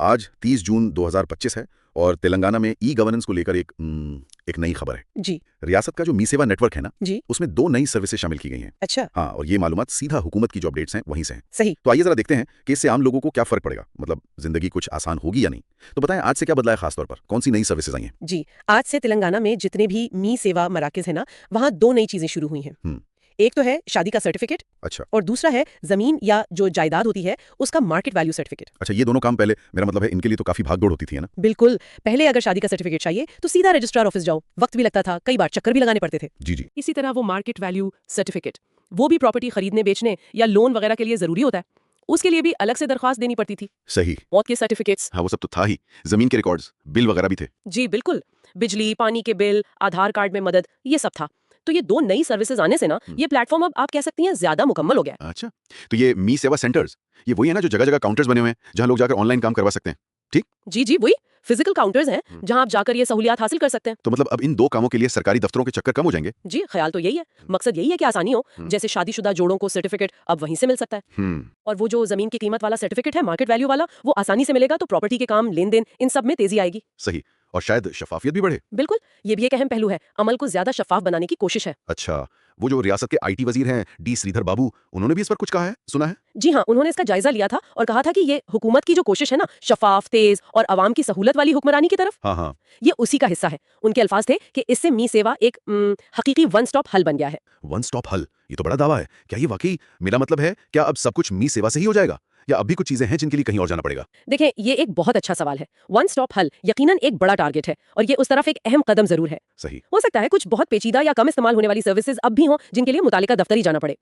आज 30 जून 2025 है और तेलंगाना में ई गवर्नेंस को लेकर एक नई खबर है। जी। रियासत का जो मी सेवा नेटवर्क है ना, जी। उसमें 2 नई सर्विसेज शामिल की गई हैं। अच्छा। हाँ, और ये मालूमात सीधा हुकूमत की जो अपडेट्स हैं वहीं से हैं। सही। तो आइए जरा देखते हैं कि इससे आम लोगों को क्या फर्क पड़ेगा, मतलब जिंदगी कुछ आसान होगी या नहीं। तो बताएं आज से क्या बदला है, खासतौर पर कौन सी नई सर्विसेज आई हैं। जी, आज से तेलंगाना में जितने भी मी सेवा मराकज है ना, वहाँ 2 नई चीजें शुरू हुई हैं। एक तो है शादी का सर्टिफिकेट। अच्छा। और दूसरा है जमीन या जो जायदाद होती है उसका मार्केट वैल्यू सर्टिफिकेट। अच्छा, ये दोनों काम पहले, मेरा मतलब है इनके लिए तो काफी भागदौड़ होती थी, है ना। बिल्कुल। पहले अगर शादी का सर्टिफिकेट चाहिए तो सीधा रजिस्ट्रार ऑफिस जाओ, वक्त भी लगता था, कई बार चक्कर भी लगाने पड़ते थे। जी जी। इसी तरह वो मार्केट वैल्यू सर्टिफिकेट, वो भी प्रॉपर्टी खरीदने बेचने या लोन वगैरह के लिए जरूरी होता है, उसके लिए भी अलग से दरख्वास्त देनी पड़ती थी। सही। मौत के सर्टिफिकेट्स। हाँ, वो सब तो था ही। जमीन के रिकॉर्ड्स, बिल वगैरह भी थे। जी बिल्कुल। बिजली पानी के बिल, आधार कार्ड में मदद, ये सब था। तो ये 2 नई सर्विसेज आने से ना, ये प्लेटफॉर्म अब आप कह सकती हैं ज्यादा मुकम्मल हो गया है। अच्छा, तो ये मी सेवा सेंटर्स, ये वही है ना जो जगह जगह काउंटर्स बने हुए हैं जहां लोग जाकर ऑनलाइन काम करवा सकते हैं, ठीक। जी जी, वही फिजिकल काउंटर्स हैं जहां आप जाकर ये सहूलियात हासिल कर सकते हैं। तो मतलब अब इन 2 कामों के लिए सरकारी दफ्तरों के चक्कर कम हो जाएंगे। जी, ख्याल तो यही है। मकसद यही है कि आसानी हो। जैसे शादीशुदा जोड़ों को सर्टिफिकेट अब वहीं से मिल सकता है। और वो जो जमीन की कीमत वाला सर्टिफिकेट है, मार्केट वैल्यू वाला, वो आसानी से मिलेगा, तो प्रॉपर्टी के काम, लेन देन, इन सब में तेजी आएगी। सही। और शायद शफाफियत भी बढ़े। बिल्कुल, ये भी एक अहम पहलू है। अमल को ज्यादा शफाफ बनाने की कोशिश है। अच्छा, वो जो रियासत के आईटी वजीर हैं डी श्रीधर बाबू, उन्होंने भी इस पर कुछ कहा है, सुना है। जी हाँ, उन्होंने इसका जायजा लिया था और कहा था कि ये हुकूमत की जो कोशिश है ना, शफाफ, तेज और आवाम की सहूलत वाली हुक्मरानी की तरफ, हाँ हाँ। ये उसी का हिस्सा है। उनके अल्फाज थे कि इससे मी सेवा एक हकीकी वन स्टॉप हल बन गया है। वन स्टॉप हल, ये तो बड़ा दावा है। क्या ये वाकई, मेरा मतलब है, क्या अब सब कुछ मी सेवा से ही हो जाएगा या अब भी कुछ चीजें हैं जिनके लिए कहीं और जाना पड़ेगा। देखें, ये एक बहुत अच्छा सवाल है। वन स्टॉप हल यकीनन एक बड़ा टारगेट है और ये उस तरफ एक अहम कदम जरूर है। सही। हो सकता है कुछ बहुत पेचीदा या कम इस्तेमाल होने वाली सर्विसेज अब भी हों जिनके लिए मुतालिका दफ्तर ही जाना पड़े।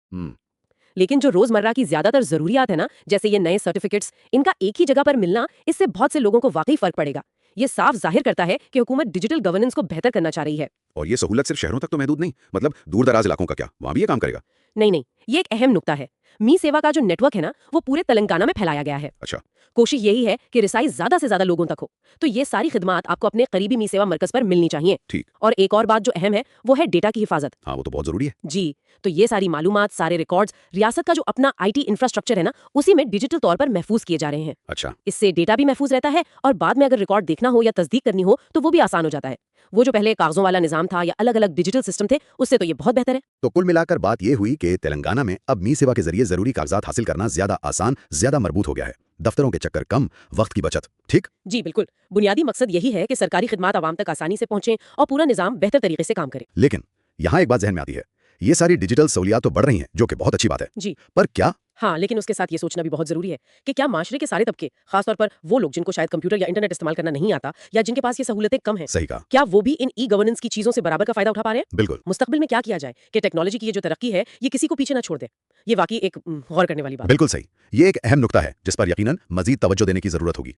लेकिन जो रोजमर्रा की ज्यादातर जरूरियात है ना, जैसे ये नए सर्टिफिकेट्स, इनका एक ही जगह पर मिलना, इससे बहुत से लोगों को वाकई फर्क पड़ेगा। ये साफ जाहिर करता है कि हुकूमत डिजिटल गवर्नेंस को बेहतर करना चाह रही है। और ये सहूलत सिर्फ शहरों तक तो महदूद नहीं, मतलब दूर दराज इलाकों का क्या, वहां भी ये काम करेगा। नहीं नहीं, ये एक अहम नुक्ता है। मी सेवा का जो नेटवर्क है ना, वो पूरे तेलंगाना में फैलाया गया है। अच्छा। कोशिश यही है कि रिसाई ज्यादा से ज्यादा लोगों तक हो, तो ये सारी खिदमात आपको अपने करीबी मी सेवा मरकज पर मिलनी चाहिए। ठीक। और एक और बात जो अहम है, वो है डेटा की हिफाजत। हाँ, वो तो बहुत जरूरी है। जी, तो ये सारी मालूमात, सारे रिकॉर्ड्स, रियासत का जो अपना आईटी इंफ्रास्ट्रक्चर है ना, उसी में डिजिटल तौर पर महफूज किए जा रहे हैं। अच्छा। इससे डेटा भी महफूज रहता है और बाद में अगर रिकॉर्ड देखना हो या तस्दीक करनी हो तो वो भी आसान हो जाता है। वो जो पहले कागजों वाला निजाम था या अलग अलग डिजिटल सिस्टम थे, उससे तो ये बहुत बेहतर है। तो कुल मिलाकर बात यह हुई कि तेलंगाना में अब मी सेवा के जरिए जरूरी कागजात हासिल करना ज्यादा आसान, ज्यादा मजबूत हो गया है। दफ्तरों के चक्कर कम, वक्त की बचत। ठीक। जी बिल्कुल। बुनियादी मकसद यही है कि सरकारी खिदमात आवाम तक आसानी से पहुंचे और पूरा निजाम बेहतर तरीके से काम करे। लेकिन यहाँ एक बात जहन में आती है, ये सारी डिजिटल सहूलियात तो बढ़ रही हैं, जो कि बहुत अच्छी बात है। जी। पर क्या, हाँ, लेकिन उसके साथ ये सोचना भी बहुत जरूरी है कि क्या माशरे के सारे तबके, खासतौर पर वो लोग जिनको शायद कंप्यूटर या इंटरनेट इस्तेमाल करना नहीं आता या जिनके पास ये सहूलतें कम हैं, सही कहा, क्या वो भी इन ई गवर्नेंस की चीजों से बराबर का फायदा उठा पा रहे हैं? बिल्कुल। मुस्तकबिल में क्या किया जाए कि टेक्नोलॉजी की ये जो तरक्की है, ये किसी को पीछे ना छोड़ दे। ये वाकई एक गौर करने वाली बात है। बिल्कुल सही। ये एक अहम नुकता है जिस पर यकीनन मजीद तवज्जो देने की जरूरत होगी।